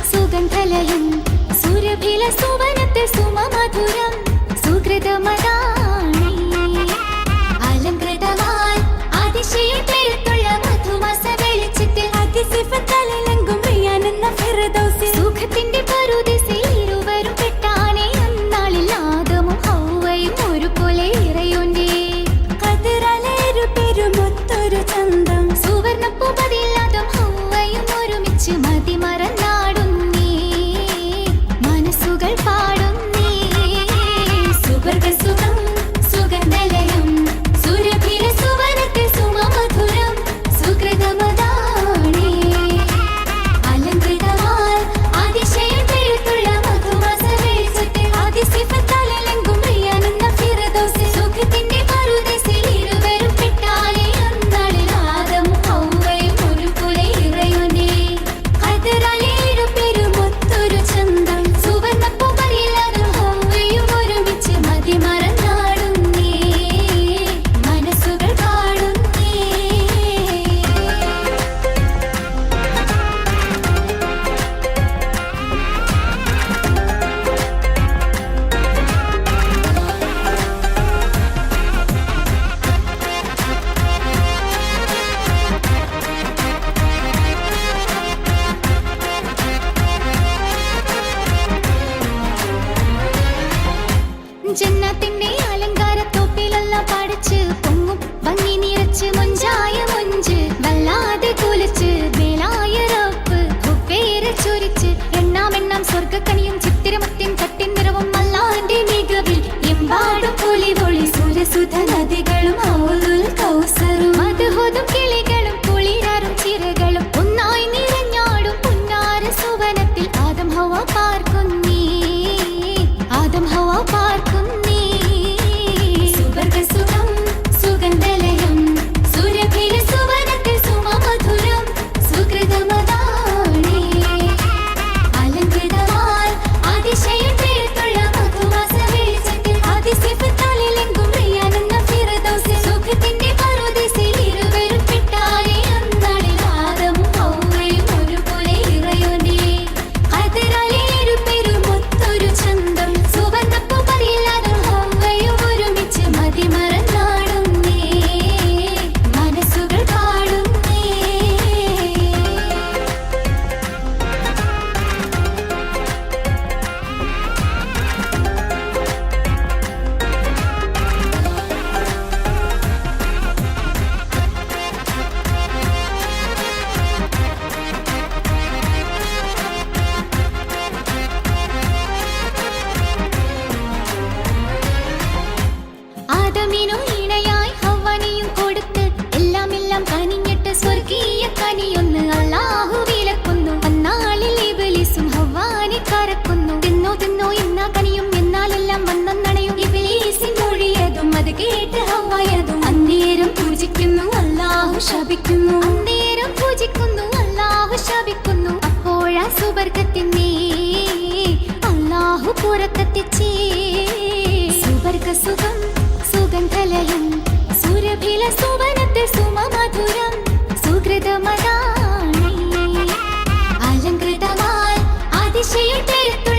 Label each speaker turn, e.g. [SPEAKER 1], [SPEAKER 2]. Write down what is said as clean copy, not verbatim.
[SPEAKER 1] സുഗന്ധലയം സുരഭില സുവനത്തെ സുമമധുരം സുകൃതമതാണി അലങ്കൃതമായി അതിശയം പെരുത്തുള്ള മധുമാസ വെളിച്ചത്തിൽ അതിസിഫത്തലെങ്കും പ്രിയാനെന്ന ഫിർദൗസിൽ സുഖത്തിന്റെ പറുദീസിൽ ഇരുവരും പെട്ടാനേ അന്നാളിൽ ആദമും ഹൗവയും ഒരുപോലെ ഇറയോന്റെ കതിരലേരു പെരുമൊത്തൊരു ചന്തം സുവർണപ്പൂപതില്ലാതും ഹൗവയും ഒരുമിച്ച് മതിമറന്നാടുന്നേ മനസ്സുകൾ പാടുന്നേ സുവർഗസുഖം സുഗന്ധലയം സുരഭില സുവനത്തെ സുമമധുരം സുകൃതമതാണേ അലങ്കൃതമായി അതിശയം പെരുത്തുള്ള മധുമാസ വെളിച്ചത്തിൽ അതിസിഫത്തലെങ്കും പ്രിയാനെന്ന ഫിർദൗസിൽ സുഖത്തിന്റെ പറുദീസിൽ ഇരുവരും പെട്ടാനേ അന്നാളിൽ ആദമും ഹൗവയും ഒരുപോലെ ഇറയോനെ കതിരലേരു പെരുമൊത്തൊരു ചന്തം സുവർണപ്പൂപതില്ലാതും ഹൗവയും ഒരുമിച്ച് മതിമറന്നാടുന്നേ മനസ്സുകൾ പാടുന്നേ ജന്നത്തിന്റെ അലങ്കാരത്തോപ്പിലെല്ലാം പഠിച്ച് പൊങ്ങും ഭംഗി നിറച്ച് മൊഞ്ചായ മൊഞ്ച് വല്ലാതെ കുലച്ച് വേലായ റബ്ബ് ഹുബേരെ ചൊരിച്ച് എണ്ണാമെണ്ണാം സ്വർഗക്കണിയും ചിത്തിരമത്തിൻ കട്ടിൻ നിറവും അല്ലാന്റെ മികവിൽ എമ്പാടും പൊലിപൊളി സുരസുധ നദികളും ഔലുൽ കൗസറും മധുഹോതും കിളികളും കുളിരാറും ചിറകളും ഒന്നായി നിറഞ്ഞാടും പുന്നാര സുവനത്തിൽ ആദം ഹവ പാർക്കുന്നേ ആദം ഹവ പാർക്കുന്നേ സുവർഗസുഖം സുഗന്ധലയം സുരഭില സുവനത്തിൽ സുമമധുരം സുകൃതമതാണേ അലങ്കൃതമായി അതിശയം പെരുത്തുള്ള മധുമാസ വെളിച്ചത്തിൽ അതിസിഫത്തലെങ്കും പ്രിയാനെന്ന ഫിർദൗസിൽ സുഖത്തിന്റെ പറുദീസിൽ ഇരുവരും പെട്ടാനേ അന്നാളിൽ ആദമും ഹൗവയും ഒരുപോലെ ഇറയോനെ കതിരലേരു പെരുമൊത്തൊരു ചന്തം സുവർണപ്പൂപതില്ലാതും ഹൗവയും ഒരുമിച്ച് മതിമറന്നാടുന്നേ മനസ്സുകൾ പാടുന്നേ ആദമിനു ഇണയായി ഹവ്വനെയും കൊടുത്ത് എല്ലാം കനിഞ്ഞിട്ട് സ്വർഗീയ കനിയൊന്ന് അല്ലാഹു വിലക്കുന്നു അന്നാളിൽ ഇബ്ലീസും ഹവ്വാനെ കറക്കുന്നു തിന്നോ എന്നാ കനിയും എന്നാലെല്ലാം വന്നണയും ഇബ്ലീസിൻ മൊഴിയതും അത് കേട്ട് ഹവ്വയതും അന്നേരം പൂജിക്കുന്നു അല്ലാഹു ശപിക്കുന്നു അന്നേരം പൂജിക്കുന്നു അല്ലാഹു ശപിക്കുന്നു അപ്പോഴാ സുവർഗത്തിന്നേ അല്ലാഹു പുറത്തെത്തിച്ചേ സുവർഗസുഖം സുഗന്ധലയം സുരഭില സുവനത്തെ സുമമധുരം സുകൃതമതാണേ അലങ്കൃതമായി അതിശയം പെരുത്തുള്ള